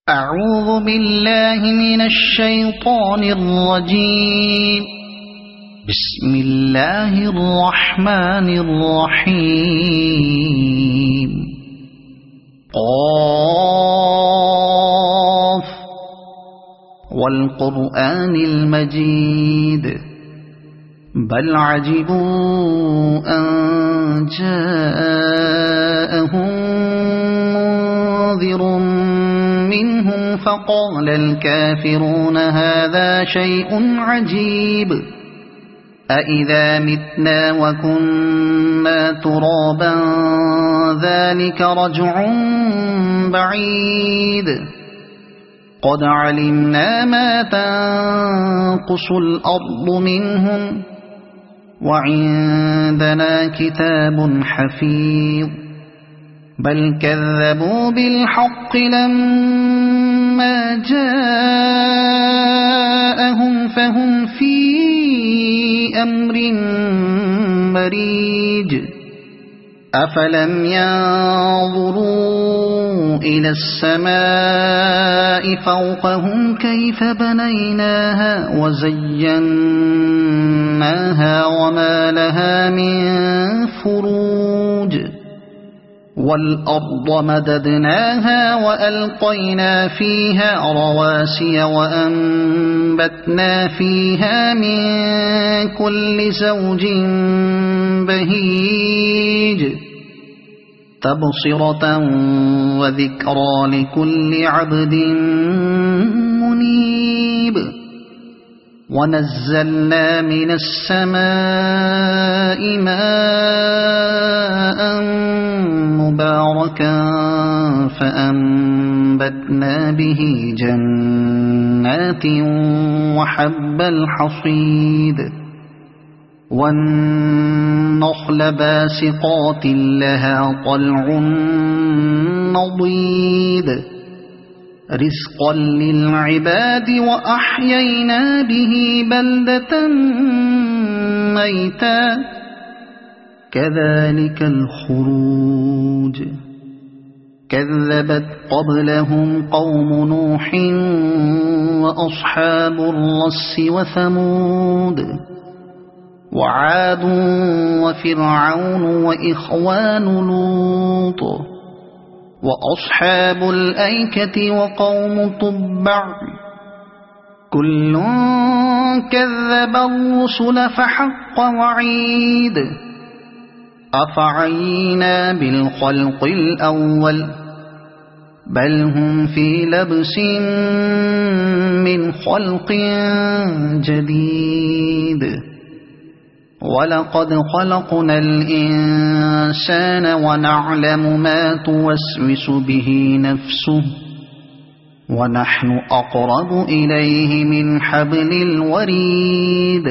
أعوذ بالله من الشيطان الرجيم. بسم الله الرحمن الرحيم. قاف والقرآن المجيد. بل عجبوا أن جاءهم منذر منهم فقال الكافرون هذا شيء عجيب أإذا متنا وكنا ترابا ذلك رجع بعيد قد علمنا ما تنقص الأرض منهم وعندنا كتاب حفيظ بل كذبوا بالحق لما جاءهم فهم في أمر مريج أفلم ينظروا إلى السماء فوقهم كيف بنيناها وزيناها وما لها من فروج والأرض مددناها وألقينا فيها رواسي وأنبتنا فيها من كل زوج بهيج تبصرة وذكرى لكل عبد منيب ونزلنا من السماء ماء مباركا فأنبتنا به جنات وحب الحصيد والنخل باسقات لها طلع نضيد رزقا للعباد وأحيينا به بلدة ميتا كذلك الخروج كذبت قبلهم قوم نوح وأصحاب الرس وثمود وعاد وفرعون وإخوان لوط وأصحاب الأيكة وقوم تبع كل كذب الرسل فحق وعيد أفعينا بالخلق الأول بل هم في لبس من خلق جديد ولقد خلقنا الإنسان ونعلم ما توسوس به نفسه ونحن أقرب إليه من حبل الوريد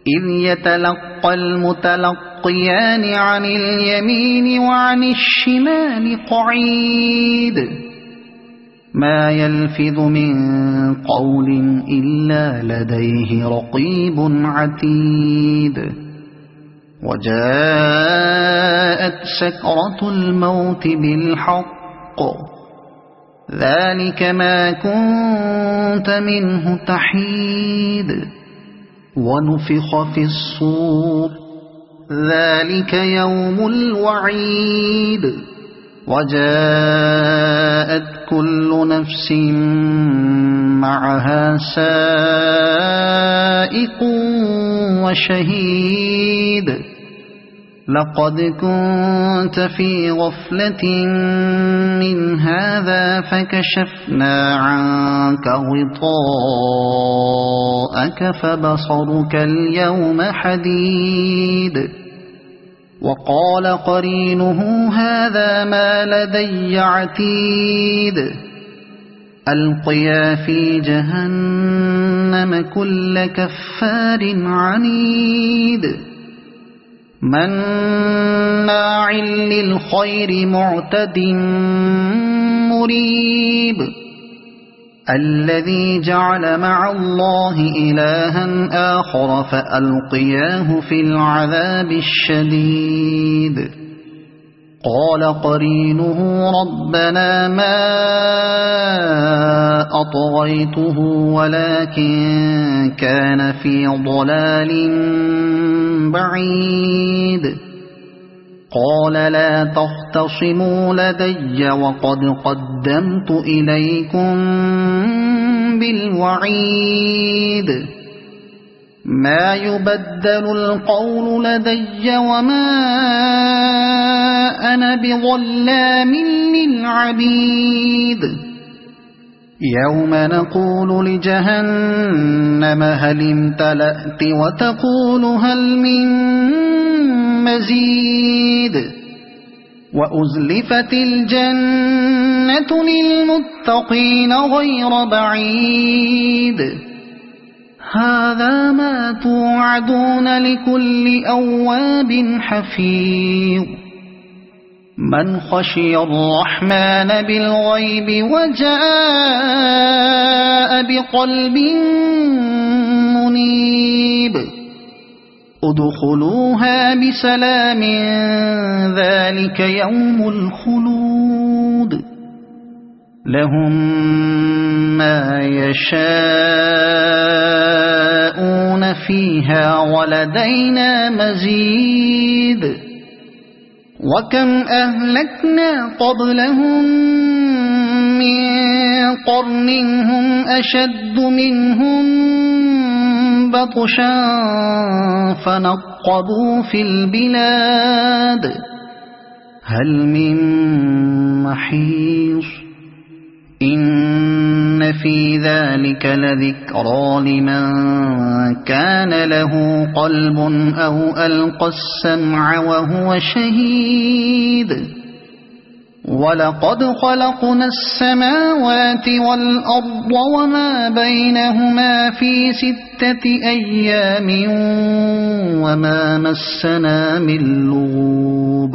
إذ يتلقى المتلقيان عن اليمين وعن الشمال قعيد ما يلفظ من قول إلا لديه رقيب عتيد وجاءت سكرة الموت بالحق ذلك ما كنت منه تحيد ونفخ في الصور ذلك يوم الوعيد وجاءت كل نفس معها سائق وشهيد لقد كنت في غفلة من هذا فكشفنا عنك غطاءك فبصرك اليوم حديد وقال قرينه هذا ما لدي عتيد ألقيا في جهنم كل كفار عنيد مناع للخير معتد مريب الذي جعل مع الله إلها آخر فألقياه في العذاب الشديد قال قرينه ربنا ما أطغيته ولكن كان في ضلال بعيد قال لا تختصموا لدي وقد قدمت إليكم بالوعيد ما يبدل القول لدي وما أنا بظلام للعبيد يوم نقول لجهنم هل امتلأت وتقول هل من مزيد وأزلفت الجنة للمتقين غير بعيد هذا ما توعدون لكل أواب حفيظ من خشي الرحمن بالغيب وجاء بقلب منيب ادخلوها بسلام ذلك يوم الخلود لهم ما يشاءون فيها ولدينا مزيد وكم أهلكنا قبلهم من قرن هم أشد منهم بطشا فنقبوا في البلاد هل من محيص إن في ذلك لذكرى لمن كان له قلب أو ألقى السمع وهو شهيد ولقد خلقنا السماوات والأرض وما بينهما في 6 أيام وما مسنا من لغوب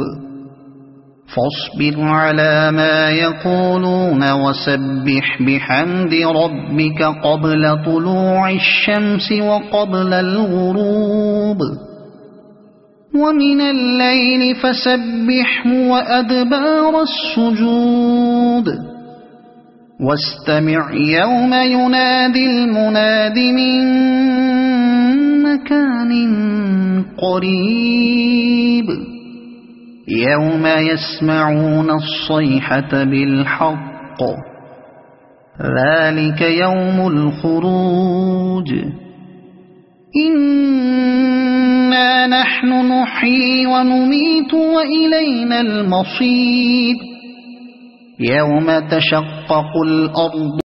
فاصبر على ما يقولون وسبح بحمد ربك قبل طلوع الشمس وقبل الغروب ومن الليل فسبحه وأدبار السجود واستمع يوم ينادي المناد من مكان قريب يوم يسمعون الصيحة بالحق ذلك يوم الخروج إنا نحن نحيي ونميت وإلينا المصير يوم تشقق الأرض